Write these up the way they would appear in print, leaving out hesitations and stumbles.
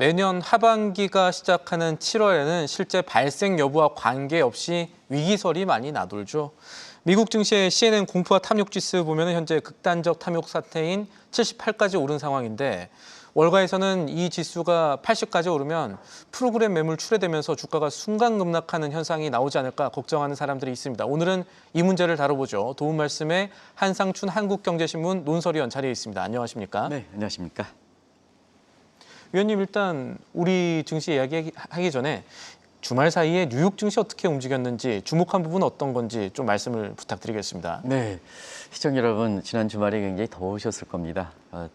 매년 하반기가 시작하는 7월에는 실제 발생 여부와 관계없이 위기설이 많이 나돌죠. 미국 증시의 CNN 공포와 탐욕 지수 보면 현재 극단적 탐욕 사태인 78까지 오른 상황인데 월가에서는 이 지수가 80까지 오르면 프로그램 매물 출회되면서 주가가 순간 급락하는 현상이 나오지 않을까 걱정하는 사람들이 있습니다. 오늘은 이 문제를 다뤄보죠. 도움 말씀에 한상춘 한국경제신문 논설위원 자리에 있습니다. 안녕하십니까? 네, 안녕하십니까? 위원님, 일단 우리 증시 이야기하기 전에 주말 사이에 뉴욕 증시 어떻게 움직였는지 주목한 부분 어떤 건지 좀 말씀을 부탁드리겠습니다. 네, 시청자 여러분, 지난 주말에 굉장히 더우셨을 겁니다.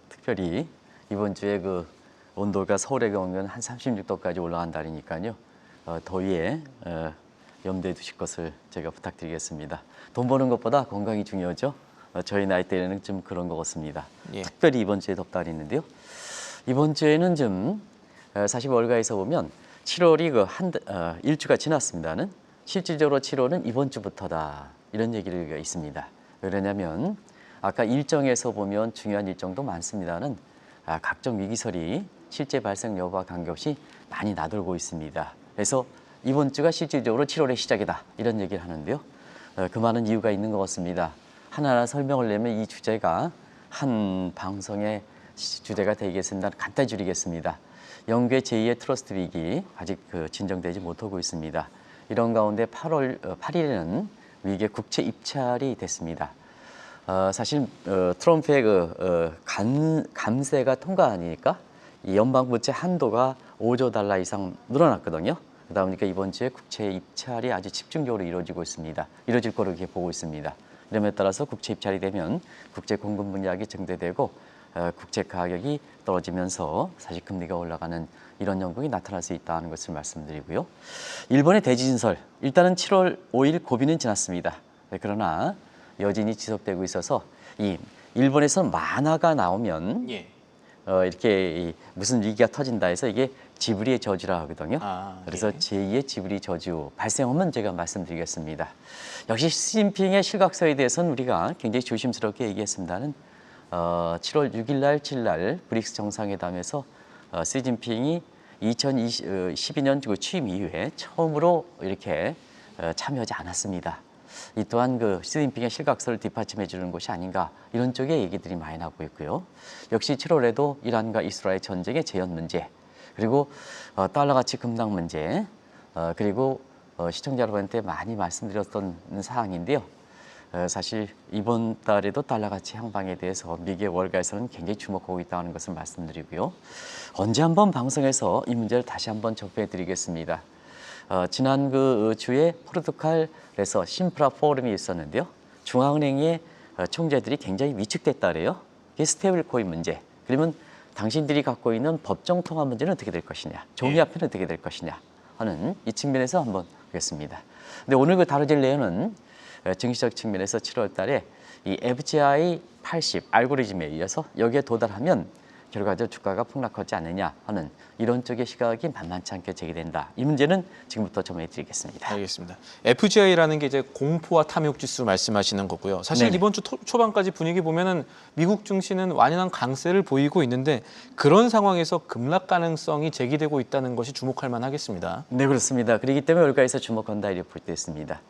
특별히 이번 주에 그 온도가 서울의 경우는 한 36도까지 올라간 달이니까요. 더위에 염두에 두실 것을 제가 부탁드리겠습니다. 돈 버는 것보다 건강이 중요하죠. 저희 나이 때는 좀 그런 것 같습니다. 예. 특별히 이번 주에 덥다는 있는데요. 이번 주에는 좀 사실 월가에서 보면 7월이 일주가 지났습니다는 실질적으로 7월은 이번 주부터다 이런 얘기가 있습니다. 왜냐하면 아까 일정에서 보면 중요한 일정도 많습니다는 각종 위기설이 실제 발생 여부와 관계없이 많이 나돌고 있습니다. 그래서 이번 주가 실질적으로 7월의 시작이다 이런 얘기를 하는데요. 그 많은 이유가 있는 것 같습니다. 하나하나 설명을 내면 이 주제가 한 방송의 주제가 되겠습니다. 간단히 줄이겠습니다. 영국의 제2의 트러스트 위기 아직 진정되지 못하고 있습니다. 이런 가운데 8일에는 위기의 국채 입찰이 됐습니다. 사실 트럼프의 감세가 통과하니까 이 연방 부채 한도가 5조 달러 이상 늘어났거든요. 그러다 보니까 이번 주에 국채 입찰이 아주 집중적으로 이루어지고 있습니다. 이루어질 거로 이렇게 보고 있습니다. 이름에 따라서 국채 입찰이 되면 국제 공급 물량이 증대되고 국채 가격이 떨어지면서 사실 금리가 올라가는 이런 영국이 나타날 수 있다는 것을 말씀드리고요. 일본의 대지진설, 일단은 7월 5일 고비는 지났습니다. 그러나 여진이 지속되고 있어서 이 일본에서 만화가 나오면 예. 이렇게 무슨 위기가 터진다 해서 이게 지브리의 저주라 하거든요. 그래서 예. 제2의 지브리 저주 발생하면 제가 말씀드리겠습니다. 역시 시진핑의 실각서에 대해서는 우리가 굉장히 조심스럽게 얘기했습니다는 7월 6일 날, 7일 날 브릭스 정상회담에서 시진핑이 2012년 취임 이후에 처음으로 이렇게 참여하지 않았습니다. 이 또한 시진핑의 실각서를 뒷받침해 주는 것이 아닌가 이런 쪽의 얘기들이 많이 나오고 있고요. 역시 7월에도 이란과 이스라엘 전쟁의 재현 문제, 그리고 달러 가치 급락 문제, 그리고 시청자 여러분한테 많이 말씀드렸던 사항인데요. 사실 이번 달에도 달러 가치 향방에 대해서 미국의 월가에서는 굉장히 주목하고 있다는 것을 말씀드리고요. 언제 한번 방송에서 이 문제를 다시 한번 접해 드리겠습니다. 지난 주에 포르투갈에서 심프라 포럼이 있었는데요. 중앙은행의 총재들이 굉장히 위축됐다래요. 이게 스테이블 코인 문제. 그러면 당신들이 갖고 있는 법정 통화 문제는 어떻게 될 것이냐, 종이화폐는 어떻게 될 것이냐 하는 이 측면에서 한번 보겠습니다. 근데 오늘 다뤄질 내용은 증시적 측면에서 7월 달에 이 FGI 80 알고리즘에 의해서 여기에 도달하면 결과적으로 주가가 폭락하지 않느냐 하는 이런 쪽의 시각이 만만치 않게 제기된다. 이 문제는 지금부터 전해 드리겠습니다. 알겠습니다. FGI라는 게 이제 공포와 탐욕 지수 말씀하시는 거고요. 사실 네네. 이번 주 초반까지 분위기 보면은 미국 증시는 완연한 강세를 보이고 있는데 그런 상황에서 급락 가능성이 제기되고 있다는 것이 주목할 만하겠습니다. 네, 그렇습니다. 그렇기 때문에 월가에서 주목한다 이렇게 볼 때 있습니다.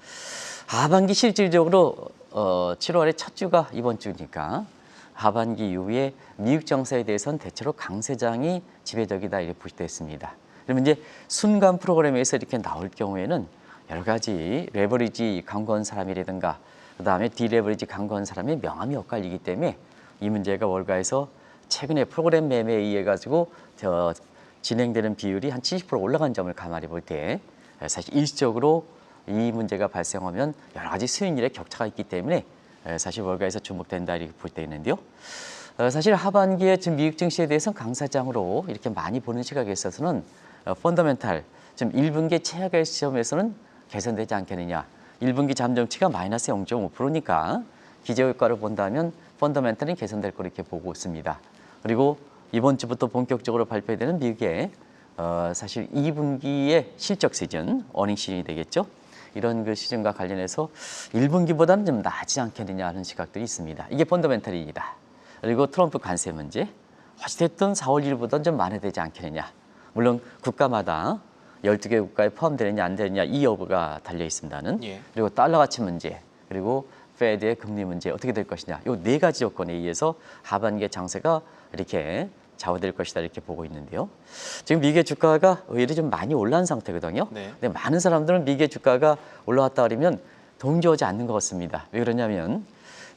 하반기 실질적으로 7월의 첫 주가 이번 주니까 하반기 이후에 미국 정세에 대해서는 대체로 강세장이 지배적이다 이렇게 볼 때 있습니다. 그러면 이제 순간 프로그램에서 이렇게 나올 경우에는 여러 가지 레버리지 강구한 사람이라든가 그다음에 디레버리지 강구한 사람의 명함이 엇갈리기 때문에 이 문제가 월가에서 최근에 프로그램 매매에 의해 가지고 진행되는 비율이 한 70% 올라간 점을 감안해 볼 때 사실 일시적으로 이 문제가 발생하면 여러 가지 수익률의 격차가 있기 때문에 사실 월가에서 주목된다 이렇게 볼 때 있는데요. 사실 하반기에 지금 미국 증시에 대해서는 강사장으로 이렇게 많이 보는 시각에 있어서는 펀더멘탈, 지금 1분기 최악의 시점에서는 개선되지 않겠느냐. 1분기 잠정치가 마이너스 0.5%니까 기저효과를 본다면 펀더멘탈은 개선될 거로 이렇게 보고 있습니다. 그리고 이번 주부터 본격적으로 발표되는 미국의 사실 2분기의 실적 시즌, 어닝 시즌이 되겠죠. 이런 시즌과 관련해서 1분기보다는 좀 나아지지 않겠느냐 하는 시각들이 있습니다. 이게 펀더멘탈입니다. 그리고 트럼프 관세 문제, 어찌됐든 4월 1일보다는 좀 만회되지 않겠느냐. 물론 국가마다 12개 국가에 포함되느냐 안 되느냐 이 여부가 달려 있습니다는. 예. 그리고 달러 가치 문제, 그리고 페드의 금리 문제 어떻게 될 것이냐. 이 네 가지 조건에 의해서 하반기의 장세가 이렇게 좌우될 것이다 이렇게 보고 있는데요. 지금 미국의 주가가 오히려 좀 많이 올라온 상태거든요. 네. 근데 많은 사람들은 미국의 주가가 올라왔다 그러면 동조하지 않는 것 같습니다. 왜 그러냐면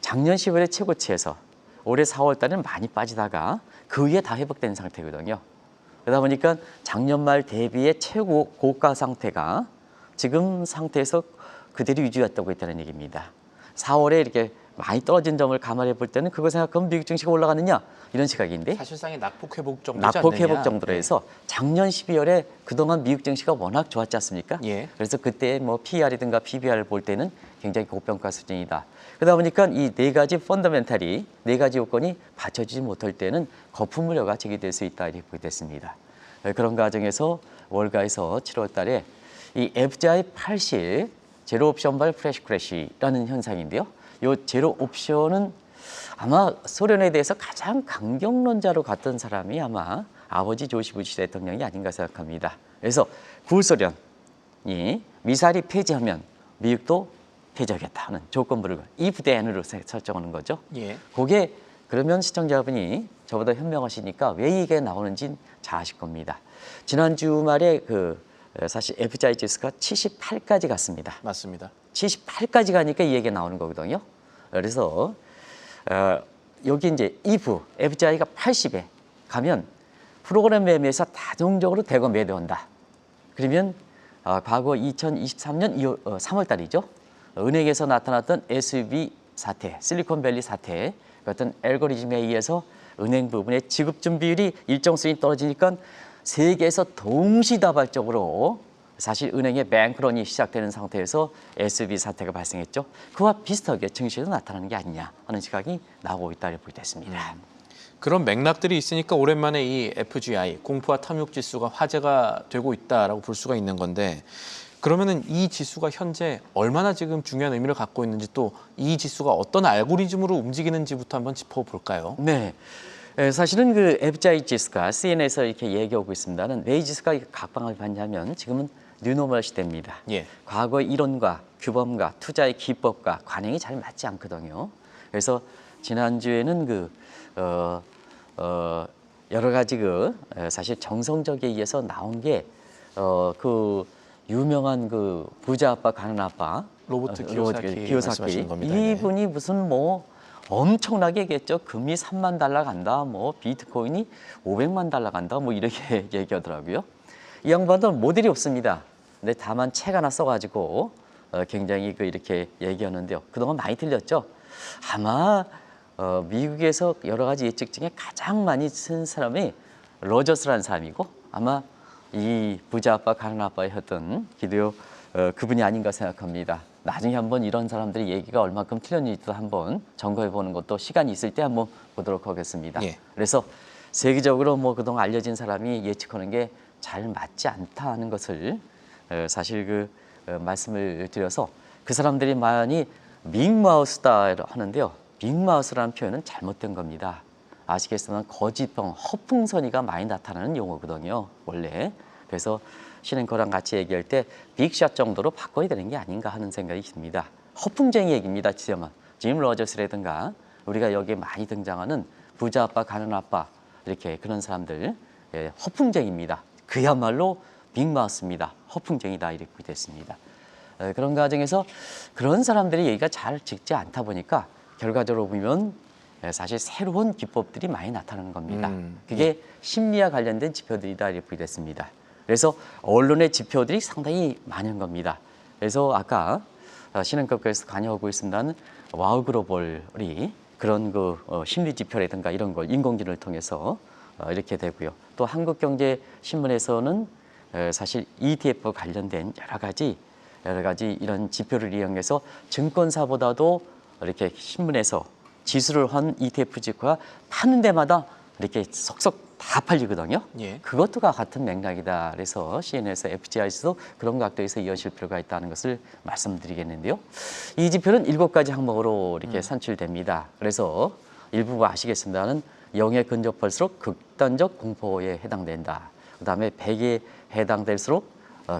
작년 10월에 최고치에서 올해 4월 달에는 많이 빠지다가 그 위에 다 회복된 상태거든요. 그러다 보니까 작년 말 대비의 최고 고가 상태가 지금 상태에서 그대로 유지했다고 했다는 얘기입니다. 4월에 이렇게 많이 떨어진 점을 감안해 볼 때는 그거 생각하면 미국 증시가 올라가느냐 이런 시각인데 사실상의 낙폭 회복 정도지 낙폭 않느냐. 회복 정도로 해서 작년 12월에 그동안 미국 증시가 워낙 좋았지 않습니까? 예. 그래서 그때 뭐 PER이든가 PBR을 볼 때는 굉장히 고평가 수준이다. 그러다 보니까 이 네 가지 펀더멘탈이 네 가지 요건이 받쳐주지 못할 때는 거품 우려가 제기될 수 있다 이렇게 보게 됐습니다. 그런 과정에서 월가에서 7월 달에 이 FGI 80 제로 옵션 발 프레시 크래시라는 현상인데요. 이 제로 옵션은 아마 소련에 대해서 가장 강경론자로 갔던 사람이 아마 아버지 조시 부시 대통령이 아닌가 생각합니다. 그래서 구소련이 미사일이 폐지하면 미국도 폐지하겠다는 조건부를 이 부대안으로 설정하는 거죠. 예. 그게 그러면 시청자분이 저보다 현명하시니까 왜 이게 나오는지 잘 아실 겁니다. 지난 주말에 사실 FGI 지수가 78까지 갔습니다. 맞습니다. 78까지 가니까 이 얘기가 나오는 거거든요. 그래서 여기 이제 이후 FGI가 80에 가면 프로그램 매매에서 자동적으로 대거 매도한다. 그러면 과거 2023년 3월 달이죠. 은행에서 나타났던 SVB 사태, 실리콘밸리 사태 같은 알고리즘에 의해서 은행 부분의 지급 준비율이 일정 수준이 떨어지니까 세계에서 동시다발적으로 사실 은행의 뱅크런이 시작되는 상태에서 SVB 사태가 발생했죠. 그와 비슷하게 증시에도 나타나는 게 아니냐 하는 시각이 나오고 있다고 보게 됐습니다. 그런 맥락들이 있으니까 오랜만에 이 FGI 공포와 탐욕 지수가 화제가 되고 있다라고 볼 수가 있는 건데 그러면은 이 지수가 현재 얼마나 지금 중요한 의미를 갖고 있는지 또 이 지수가 어떤 알고리즘으로 움직이는지부터 한번 짚어볼까요? 네. 사실은 그 FGI 지수가 CNN에서 이렇게 얘기하고 있습니다는 왜 이 지수가 각광을 받냐면 지금은 뉴노멀 시대입니다. 예. 과거의 이론과 규범과 투자의 기법과 관행이 잘 맞지 않거든요. 그래서 지난주에는 여러 가지 사실 정성적에 의해서 나온 게 유명한 부자 아빠 가난 아빠 로버트 키요사키 말씀하시는 겁니다. 이분이 무슨 뭐 엄청나게 얘기했죠. 금리 3만 달러 간다. 뭐 비트코인이 500만 달러 간다. 뭐 이렇게 얘기하더라고요. 이 양반은 모델이 없습니다. 근데 다만 책 하나 써가지고 굉장히 이렇게 얘기하는데요. 그동안 많이 틀렸죠. 아마 미국에서 여러 가지 예측 중에 가장 많이 쓴 사람이 로저스라는 사람이고 아마 이 부자 아빠 가난 아빠였던 기도 그분이 아닌가 생각합니다. 나중에 한번 이런 사람들이 얘기가 얼마큼 틀렸는지도 한번 점검해 보는 것도 시간이 있을 때 한번 보도록 하겠습니다. 예. 그래서 세계적으로 뭐 그동안 알려진 사람이 예측하는 게 잘 맞지 않다 하는 것을 사실 말씀을 드려서 그 사람들이 많이 빅마우스다 하는데요. 빅마우스라는 표현은 잘못된 겁니다. 아시겠지만 거짓병, 허풍선이가 많이 나타나는 용어거든요. 원래. 그래서 신앤커랑 같이 얘기할 때 빅샷 정도로 바꿔야 되는 게 아닌가 하는 생각이 듭니다. 허풍쟁이 얘기입니다. 지금은. 짐 로저스라든가 우리가 여기에 많이 등장하는 부자 아빠, 가난 아빠 이렇게 그런 사람들 허풍쟁이입니다. 그야말로 빅마우스입니다. 허풍쟁이다 이렇게 됐습니다. 그런 과정에서 그런 사람들이 얘기가 잘 직지 않다 보니까 결과적으로 보면 사실 새로운 기법들이 많이 나타나는 겁니다. 그게 심리와 관련된 지표들이다 이렇게 됐습니다. 그래서 언론의 지표들이 상당히 많은 겁니다. 그래서 아까 신흥급에서 관여하고 있습니다는 와우 글로벌이 그런 심리 지표라든가 이런 걸 인공지능을 통해서 이렇게 되고요. 또 한국경제신문에서는 사실 ETF 관련된 여러 가지 이런 지표를 이용해서 증권사보다도 이렇게 신문에서 지수를 한 ETF 지표가 파는 데마다 이렇게 속속 다 팔리거든요. 예. 그것과 같은 맥락이다. 그래서 CNN에서 FGI에서도 그런 각도에서 이어질 필요가 있다는 것을 말씀드리겠는데요. 이 지표는 7가지 항목으로 이렇게 산출됩니다. 그래서 일부 아시겠습니다는 0에 근접할수록 극단적 공포에 해당된다. 그다음에 100에 해당될수록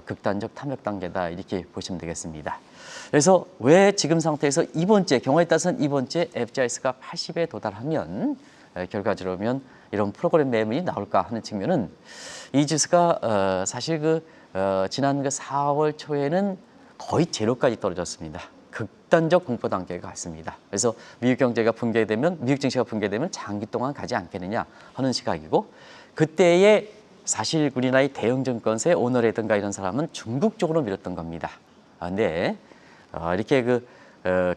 극단적 탐욕 단계다. 이렇게 보시면 되겠습니다. 그래서 왜 지금 상태에서 이번째 경우에 따라서는 이번째 FGIS가 80에 도달하면 결과적으로 보면 이런 프로그램 매물이 나올까 하는 측면은 이 지수가 사실 지난 4월 초에는 거의 제로까지 떨어졌습니다. 극단적 공포 단계가 갔습니다. 그래서 미국 경제가 붕괴되면 미국 증시가 붕괴되면 장기 동안 가지 않겠느냐 하는 시각이고 그때의 사실 우리나라의 대형 증권사의 오너라든가 이런 사람은 중국 쪽으로 밀었던 겁니다. 근데 이렇게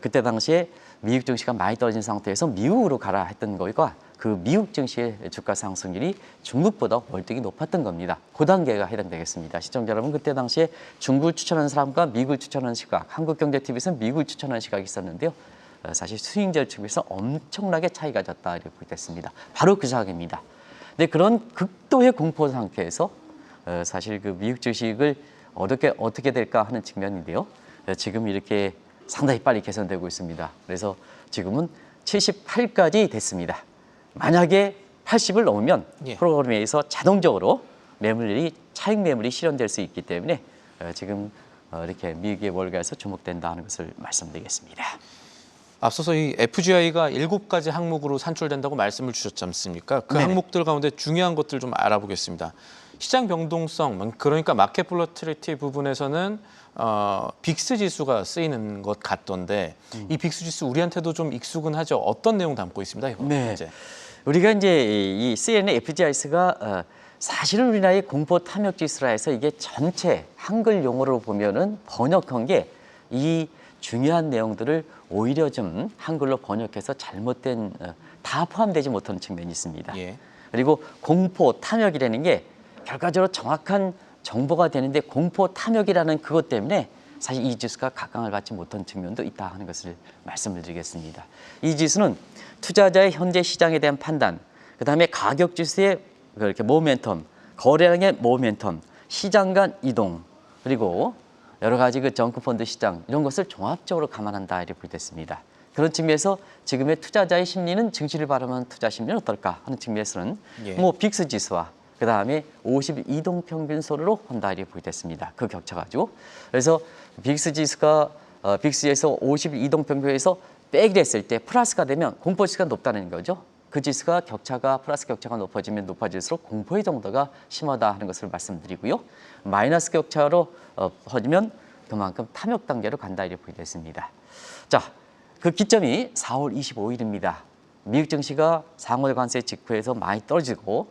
그때 당시에 미국 증시가 많이 떨어진 상태에서 미국으로 가라 했던 거가 그 미국 증시의 주가 상승률이 중국보다 월등히 높았던 겁니다. 그 단계가 해당되겠습니다. 시청자 여러분, 그때 당시에 중국을 추천하는 사람과 미국을 추천하는 시각, 한국경제TV에서는 미국을 추천하는 시각이 있었는데요. 사실 수익률 측면에서 엄청나게 차이가 졌다 이렇게 보겠습니다. 바로 그 시각입니다. 근데 그런 극도의 공포 상태에서 사실 그 미국 주식을 어떻게 될까 하는 측면인데요. 지금 이렇게 상당히 빨리 개선되고 있습니다. 그래서 지금은 78까지 됐습니다. 만약에 80을 넘으면 예. 프로그램에 의해서 자동적으로 차익 매물이 실현될 수 있기 때문에 지금 이렇게 미국의 월가에서 주목된다 하는 것을 말씀드리겠습니다. 앞서서 이 FGI가 7가지 항목으로 산출된다고 말씀을 주셨지 않습니까? 그 네네. 항목들 가운데 중요한 것들 좀 알아보겠습니다. 시장 변동성, 그러니까 마켓 볼러티리티 부분에서는 빅스 지수가 쓰이는 것 같던데 이 빅스 지수 우리한테도 좀 익숙은 하죠. 어떤 내용 담고 있습니다? 이거 네. 이제. 우리가 이제 이 CNN FGIS가 사실은 우리나라의 공포 탐욕 지수라 해서 이게 전체 한글 용어로 보면은 번역한 게 이 중요한 내용들을 오히려 좀 한글로 번역해서 잘못된 다 포함되지 못하는 측면이 있습니다. 예. 그리고 공포 탐욕이라는 게 결과적으로 정확한 정보가 되는데 공포 탐욕이라는 그것 때문에 사실 이 지수가 각광을 받지 못한 측면도 있다 하는 것을 말씀을 드리겠습니다. 이 지수는 투자자의 현재 시장에 대한 판단, 그다음에 가격 지수의 그렇게 모멘텀, 거래량의 모멘텀, 시장 간 이동, 그리고 여러 가지 그 정크펀드 시장 이런 것을 종합적으로 감안한다 이렇게 보겠습니다. 그런 측면에서 지금의 투자자의 심리는 증시를 바라보는 투자 심리는 어떨까 하는 측면에서는 예. 빅스 지수와 그 다음에 52동 평균선으로 한다 이렇게 보겠습니다. 그 격차 가지고 그래서 빅스 지수가 빅스에서 52동 평균에서 빼기를 했을 때 플러스가 되면 공포 지수가 높다는 거죠. 그 지수가 플러스 격차가 높아지면 높아질수록 공포의 정도가 심하다 하는 것을 말씀드리고요. 마이너스 격차로 퍼지면 그만큼 탐욕 단계로 간다 이렇게 보겠습니다. 자, 그 기점이 4월 25일입니다. 미국 증시가 상호 관세 직후에서 많이 떨어지고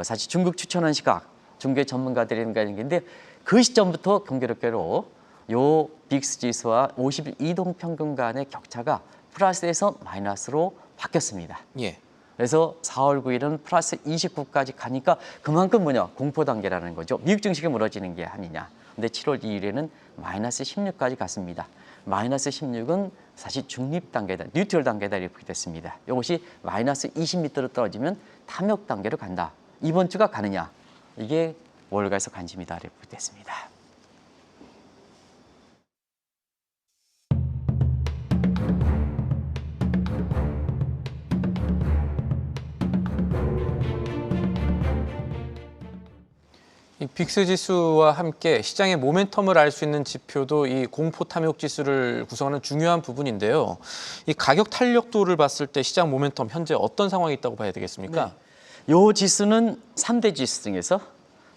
사실 중국 추천한 시각, 중국의 전문가들이 있는 건데 그 시점부터 경제력계로 요 빅스 지수와 52동 평균 간의 격차가 플러스에서 마이너스로 바뀌었습니다. 예. 그래서 4월 9일은 플러스 29까지 가니까 그만큼 공포 단계라는 거죠. 미국 증시가 무너지는 게 아니냐. 근데 7월 2일에는 마이너스 16까지 갔습니다. 마이너스 16은 사실 중립 단계다, 뉴트럴 단계다 이렇게 됐습니다. 이것이 마이너스 20m로 떨어지면 탐욕 단계로 간다. 이번 주가 가느냐? 이게 월가에서 관심이다 이렇게 됐습니다. 이 빅스 지수와 함께 시장의 모멘텀을 알 수 있는 지표도 이 공포 탐욕 지수를 구성하는 중요한 부분인데요. 이 가격 탄력도를 봤을 때 시장 모멘텀 현재 어떤 상황이 있다고 봐야 되겠습니까? 네. 이 지수는 3대 지수 중에서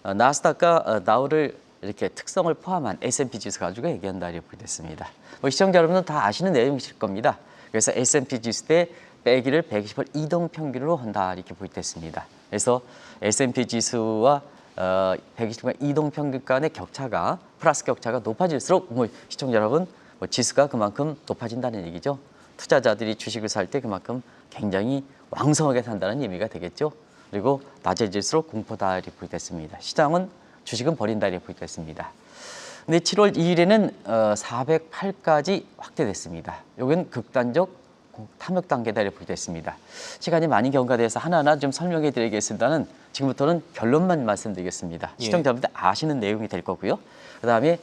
나스닥과 다우를 이렇게 특성을 포함한 S&P 지수 가지고 얘기한다 이렇게 됐습니다. 시청자 여러분은 다 아시는 내용이실 겁니다. 그래서 S&P 지수 대 빼기를 120을 이동 평균으로 한다 이렇게 보겠습니다. 그래서 S&P 지수와 120과 이동 평균 간의 격차가 플러스 격차가 높아질수록 시청자 여러분 지수가 그만큼 높아진다는 얘기죠. 투자자들이 주식을 살 때 그만큼 굉장히 왕성하게 산다는 의미가 되겠죠. 그리고 낮아질수록 공포다 이렇게 보겠습니다. 시장은 주식은 버린다 이렇게 보겠습니다. 근데 7월 2일에는 408까지 확대됐습니다. 이건 극단적 탐욕 단계다 이렇게 보겠습니다. 시간이 많이 경과돼서 하나하나 좀 설명해 드리겠습니다는 지금부터는 결론만 말씀드리겠습니다. 예. 시청자분들 아시는 내용이 될 거고요. 그다음에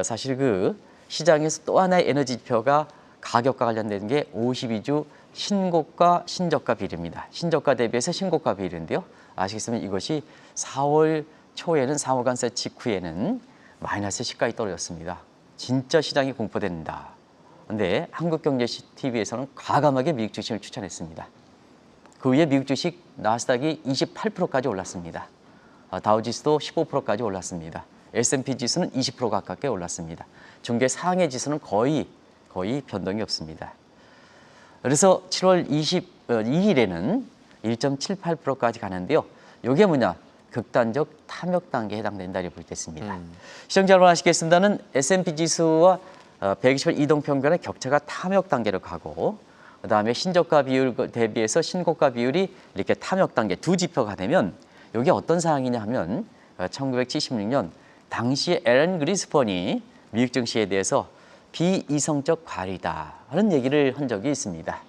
사실 그 시장에서 또 하나의 에너지 지표가 가격과 관련된 게 52주 신고가 신저가 비율입니다. 신저가 대비해서 신고가 비율인데요. 아시겠지만 이것이 4월 초에는 상호간세 직후에는 마이너스 10까지 떨어졌습니다. 진짜 시장이 공포된다. 근데 한국경제TV에서는 과감하게 미국 주식을 추천했습니다. 그 후에 미국 주식 나스닥이 28%까지 올랐습니다. 다우지수도 15%까지 올랐습니다. S&P 지수는 20% 가깝게 올랐습니다. 중개 상해 지수는 거의 변동이 없습니다. 그래서 7월 22일에는 1.78%까지 가는데요. 이게 뭐냐? 극단적 탐욕 단계에 해당된다 이렇게 볼 때 있습니다. 시청자 여러분 아시겠습니다는 S&P 지수와 120일 이동평균의 격차가 탐욕 단계로 가고 그다음에 신저가 비율 대비해서 신고가 비율이 이렇게 탐욕 단계 두 지표가 되면 이게 어떤 상황이냐 하면 1976년 당시에 앨런 그리스펀이 미국 증시에 대해서 비이성적 과리다 하는 얘기를 한 적이 있습니다.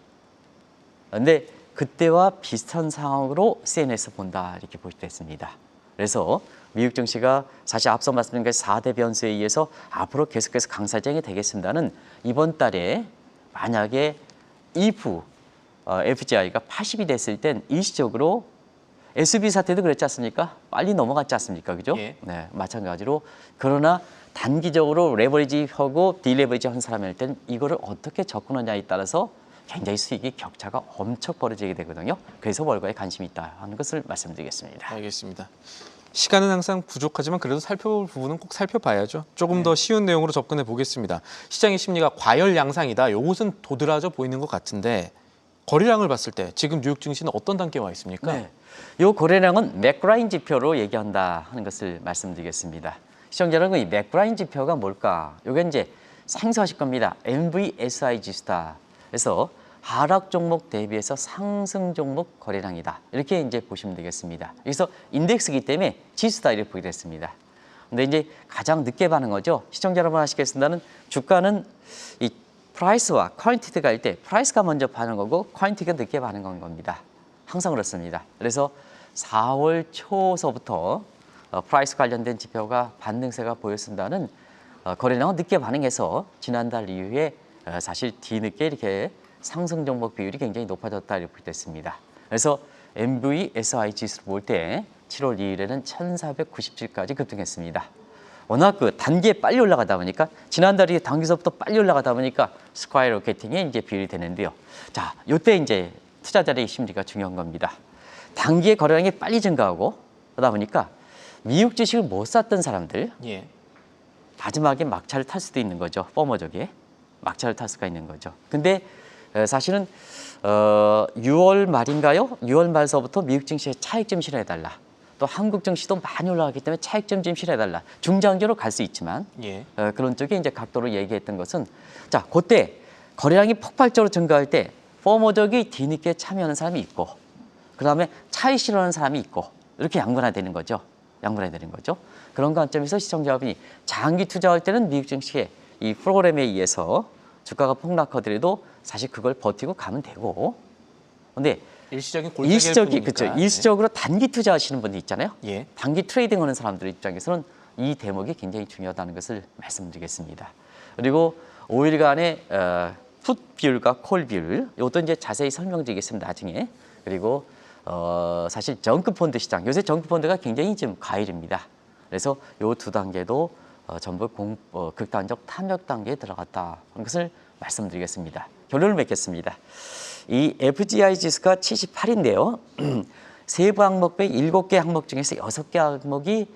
그런데 그때와 비슷한 상황으로 CN에서 본다 이렇게 볼 때 있습니다. 그래서 미국 증시가 사실 앞서 말씀드린 그 4대 변수에 의해서 앞으로 계속해서 강사정이 되겠습니다는 이번 달에 만약에 if FGI가 80이 됐을 땐 일시적으로 SB 사태도 그랬지 않습니까? 빨리 넘어갔지 않습니까? 그죠? 예. 네, 마찬가지로 그러나 단기적으로 레버리지하고 딜레버리지 한 사람일 땐 이거를 어떻게 접근하냐에 따라서 굉장히 수익이 격차가 엄청 벌어지게 되거든요. 그래서 월가에 관심이 있다 하는 것을 말씀드리겠습니다. 알겠습니다. 시간은 항상 부족하지만 그래도 살펴볼 부분은 꼭 살펴봐야죠. 조금 더 쉬운 내용으로 접근해 보겠습니다. 시장의 심리가 과열 양상이다. 이것은 도드라져 보이는 것 같은데 거래량을 봤을 때 지금 뉴욕 증시는 어떤 단계에 와 있습니까? 네. 이 거래량은 맥그라인 지표로 얘기한다 하는 것을 말씀드리겠습니다. 시청자 여러분, 이 맥그라인 지표가 뭘까? 이게 이제 생소하실 겁니다. MVSI 지수다. 그래서 하락 종목 대비해서 상승 종목 거래량이다. 이렇게 이제 보시면 되겠습니다. 그래서 인덱스이기 때문에 지수다 이렇게 보게 됐습니다. 근데 이제 가장 늦게 반응 거죠. 시청자 여러분 아시겠습니다는 주가는 이 프라이스와 퀄리티가 갈 때 프라이스가 먼저 반응 거고 퀄리티가 늦게 반응한 겁니다. 항상 그렇습니다. 그래서 4월 초서부터 프라이스 관련된 지표가 반등세가 보였습니다는 거래량은 늦게 반응해서 지난달 이후에 사실 뒤늦게 이렇게 상승 종목 비율이 굉장히 높아졌다 이렇게 됐습니다. 그래서 MVSI 지수를 볼 때 7월 2일에는 1497까지 급등했습니다. 워낙 그 단기에 빨리 올라가다 보니까 지난달이 단기서부터 빨리 올라가다 보니까 스콰이어 로켓팅에 이제 비율이 되는데요. 자, 이때 이제 투자자들의 심리가 중요한 겁니다. 단기에 거래량이 빨리 증가하고 그러다 보니까 미국 주식을 못 샀던 사람들 예. 마지막에 막차를 탈 수도 있는 거죠. 포머족에 막차를 탈 수가 있는 거죠. 근데 사실은 6월 말인가요? 6월 말서부터 미국 증시에 차익 좀 실어해달라. 또 한국 증시도 많이 올라가기 때문에 차익 좀 실어해달라. 중장기로 갈 수 있지만 예. 그런 쪽에 이제 각도로 얘기했던 것은 자, 그때 거래량이 폭발적으로 증가할 때 포머족이 뒤늦게 참여하는 사람이 있고 그다음에 차익 실어하는 사람이 있고 이렇게 양분화 되는 거죠. 양분화 되는 거죠. 그런 관점에서 시청자분이 장기 투자할 때는 미국 증시의 이 프로그램에 의해서 주가가 폭락하더라도 사실 그걸 버티고 가면 되고 근데 일시적인 골짜기일 그렇죠. 뿐이니까. 일시적으로 단기 투자하시는 분들 있잖아요. 예. 단기 트레이딩 하는 사람들 입장에서는 이 대목이 굉장히 중요하다는 것을 말씀드리겠습니다. 그리고 5일간의 풋 비율과 콜 비율 이것도 이제 자세히 설명드리겠습니다. 나중에. 그리고 사실 정크 펀드 시장 요새 정크 펀드가 굉장히 좀 과열입니다. 그래서 이 두 단계도 전부 극단적 탐욕 단계에 들어갔다 하는 것을 말씀드리겠습니다. 결론을 맺겠습니다. 이 FGI 지수가 78인데요. 세부 항목 빼 7개 항목 중에서 6개 항목이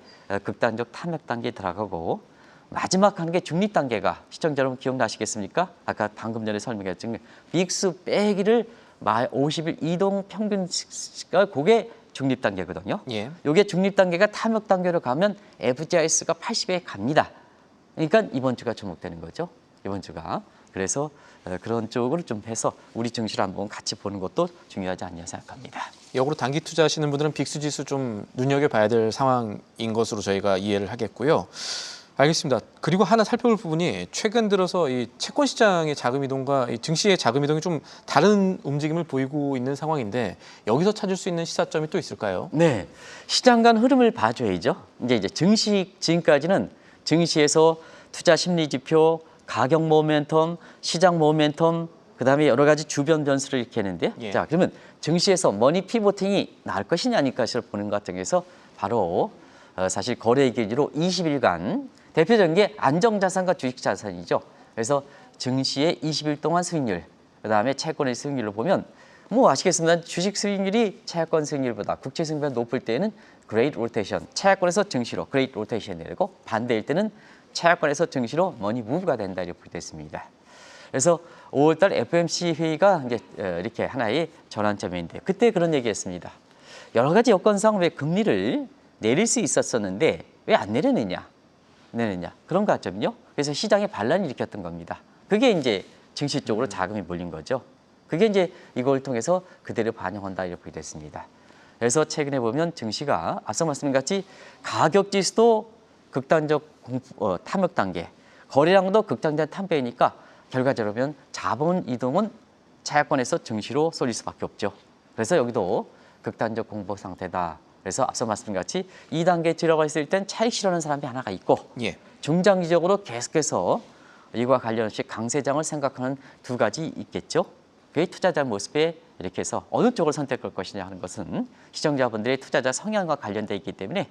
극단적 탐욕 단계에 들어가고 마지막 하는 게 중립 단계가 시청자 여러분 기억나시겠습니까? 아까 방금 전에 설명했던 빅스 빼기를 50일 이동 평균가 그게 중립 단계거든요. 예. 이게 중립 단계가 탐욕 단계로 가면 FGIS가 80에 갑니다. 그러니까 이번 주가 주목되는 거죠. 이번 주가. 그래서 그런 쪽으로 좀 해서 우리 증시를 한번 같이 보는 것도 중요하지 않냐 생각합니다. 역으로 단기 투자하시는 분들은 빅스 지수 좀 눈여겨봐야 될 상황인 것으로 저희가 이해를 하겠고요. 알겠습니다. 그리고 하나 살펴볼 부분이 최근 들어서 이 채권 시장의 자금 이동과 이 증시의 자금 이동이 좀 다른 움직임을 보이고 있는 상황인데 여기서 찾을 수 있는 시사점이 또 있을까요? 네, 시장 간 흐름을 봐줘야죠. 이제 증시 지금까지는 증시에서 투자 심리 지표, 가격 모멘텀, 시장 모멘텀, 그다음에 여러 가지 주변 변수를 이렇게 했는데요. 예. 자, 그러면 증시에서 머니 피보팅이 나을 것이냐 아닐 것이냐 보는 것 같은 경우에서 바로 사실 거래 기준으로 20일간 대표적인 게 안정자산과 주식자산이죠. 그래서 증시의 20일 동안 수익률, 그다음에 채권의 수익률로 보면 뭐 아시겠습니다. 주식 수익률이 채권 수익률보다 국채 수익률보다 높을 때에는 그레이트 로테이션, 채권에서 증시로 그레이트 로테이션이 되고 반대일 때는 채권에서 증시로 머니 무브가 된다 이렇게 됐습니다. 그래서 5월달 FOMC 회의가 이제 이렇게 하나의 전환점인데 그때 그런 얘기했습니다. 여러 가지 여건상 왜 금리를 내릴 수 있었었는데 왜 안 내리느냐 그런 관점이요. 그래서 시장에 반란을 일으켰던 겁니다. 그게 이제 증시 쪽으로 자금이 몰린 거죠. 그게 이제 이걸 통해서 그대로 반영한다 이렇게 됐습니다. 그래서 최근에 보면 증시가 앞서 말씀드린 같이 가격 지수도 극단적 탐욕 단계, 거래량도 극단적 탐배이니까 결과적으로 보면 자본 이동은 채권에서 증시로 쏠릴 수밖에 없죠. 그래서 여기도 극단적 공복 상태다. 그래서 앞서 말씀드린 같이 2단계 들어가 있을 땐 차익 실현하는 사람이 하나가 있고 예. 중장기적으로 계속해서 이와 관련없이 강세장을 생각하는 두 가지 있겠죠. 그의 투자자 모습에 이렇게 해서 어느 쪽을 선택할 것이냐 하는 것은 시청자분들의 투자자 성향과 관련되어 있기 때문에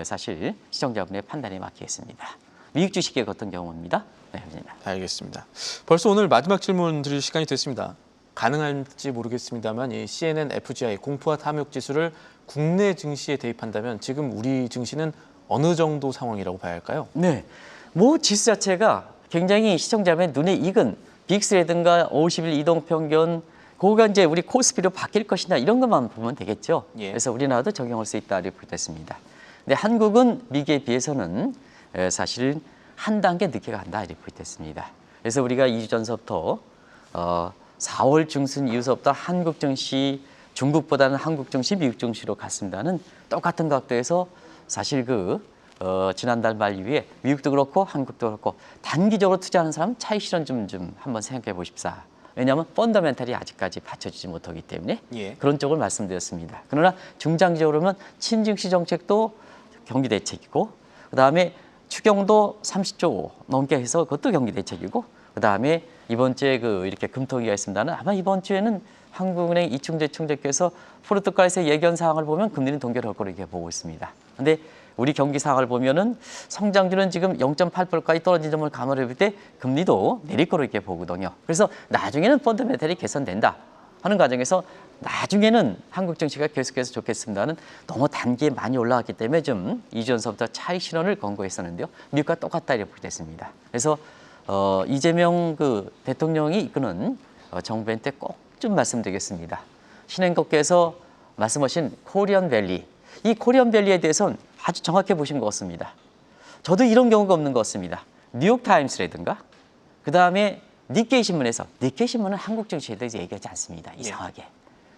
사실 시청자분의 판단에 맡기겠습니다. 미국 주식의 어떤 경우입니다. 네, 알겠습니다. 벌써 오늘 마지막 질문 드릴 시간이 됐습니다. 가능할지 모르겠습니다만 이 CNN FGI 공포와 탐욕 지수를 국내 증시에 대입한다면 지금 우리 증시는 어느 정도 상황이라고 봐야 할까요? 네, 뭐 지수 자체가 굉장히 시청자분의 눈에 익은 빅스라든가 50일 이동평균 그거가 이제 우리 코스피로 바뀔 것이냐 이런 것만 보면 되겠죠. 예. 그래서 우리나라도 적용할 수 있다 이렇게 됐습니다. 근데 한국은 미국에 비해서는 사실은 한 단계 늦게 간다 이렇게 됐습니다. 그래서 우리가 2주 전서부터 4월 중순 이후서부터 한국 증시 중국보다는 한국 증시 미국 증시로 갔습니다는 똑같은 각도에서 사실 지난달 말 이후에 미국도 그렇고 한국도 그렇고 단기적으로 투자하는 사람 차익 실현 좀 한번 생각해 보십사. 왜냐하면 펀더멘탈이 아직까지 받쳐주지 못하기 때문에 예. 그런 쪽을 말씀드렸습니다. 그러나 중장기적으로는 친증시 정책도 경기 대책이고 그다음에 추경도 30조 넘게 해서 그것도 경기 대책이고 그다음에 이번 주에 이렇게 금통위가 있습니다는 아마 이번 주에는 한국은행 이충재 총재께서 포르투갈에서 예견 사항을 보면 금리는 동결할 거로 이렇게 보고 있습니다. 그런데 우리 경기 상황을 보면은 성장률은 지금 0.8%까지 떨어진 점을 감안해 볼 때 금리도 내릴 거로 이렇게 보거든요. 그래서 나중에는 펀더멘탈이 개선된다 하는 과정에서 나중에는 한국 증시가 계속해서 좋겠습니다는 너무 단기에 많이 올라왔기 때문에 좀 이전서부터 차익 실현을 권고했었는데요. 미국과 똑같다 이렇게 됐습니다. 그래서 이재명 대통령이 이끄는 정부한테 꼭 좀 말씀드리겠습니다. 신행국께서 말씀하신 코리안 밸리, 이 코리안 밸리에 대해서는 아주 정확해 보신 것 같습니다. 저도 이런 경우가 없는 것 같습니다. 뉴욕타임스라든가 그다음에 니케이 신문에서 니케이 신문은 한국 증시에 대해서 얘기하지 않습니다. 이상하게.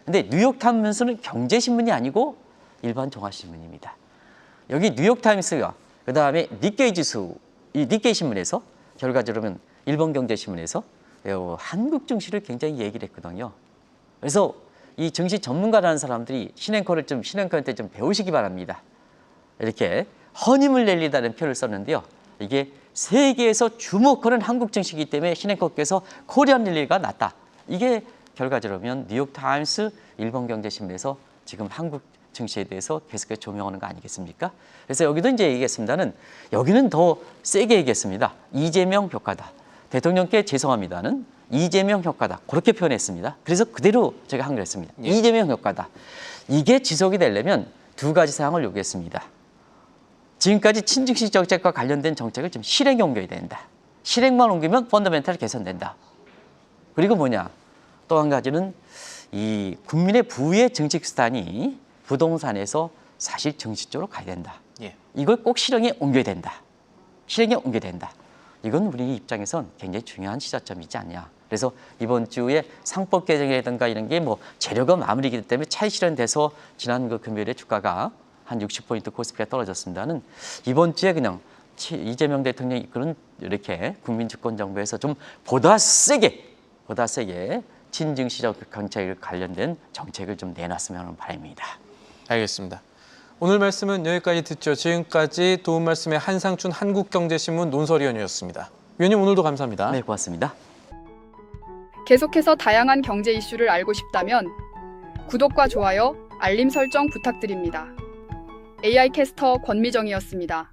근데 뉴욕타임스는 경제신문이 아니고 일반 종합신문입니다. 여기 뉴욕타임스가 그다음에 니케이 지수, 이 니케이 신문에서 결과적으로는 일본 경제신문에서 한국 증시를 굉장히 얘기를 했거든요. 그래서 이 증시 전문가라는 사람들이 신앵커한테 좀 배우시기 바랍니다. 이렇게 허님을 내리다는 표현을 썼는데요. 이게 세계에서 주목하는 한국 증시이기 때문에 신앵커께서 코리안 릴리가 낫다. 이게 결과적으로는 뉴욕타임스, 일본경제신문에서 지금 한국 증시에 대해서 계속해서 조명하는 거 아니겠습니까? 그래서 여기도 이제 얘기했습니다는 여기는 더 세게 얘기했습니다. 이재명 효과다. 대통령께 죄송합니다는 이재명 효과다. 그렇게 표현했습니다. 그래서 그대로 제가 한 걸 했습니다. 예. 이재명 효과다. 이게 지속이 되려면 두 가지 사항을 요구했습니다. 지금까지 친증시 정책과 관련된 정책을 좀 실행에 옮겨야 된다. 실행만 옮기면 펀더멘탈 개선된다. 그리고 뭐냐? 또 한 가지는 이 국민의 부의 정책 수단이 부동산에서 사실 정치 쪽으로 가야 된다. 예. 이걸 꼭 실행에 옮겨야 된다. 실행에 옮겨야 된다. 이건 우리 입장에선 굉장히 중요한 시사점이지 않냐. 그래서 이번 주에 상법 개정이라든가 이런 게 뭐 재료가 마무리이기 때문에 차익 실현돼서 지난 금요일에 주가가 한 60포인트 코스피가 떨어졌습니다는 이번 주에 그냥 이재명 대통령이 이끄는 이렇게 국민주권 정부에서 좀 보다 세게 친증시적 정책을 관련된 정책을 좀 내놨으면 하는 바람입니다. 알겠습니다. 오늘 말씀은 여기까지 듣죠. 지금까지 도움 말씀의 한상춘 한국경제신문 논설위원이었습니다. 위원님 오늘도 감사합니다. 네, 고맙습니다. 계속해서 다양한 경제 이슈를 알고 싶다면 구독과 좋아요, 알림 설정 부탁드립니다. AI 캐스터 권미정이었습니다.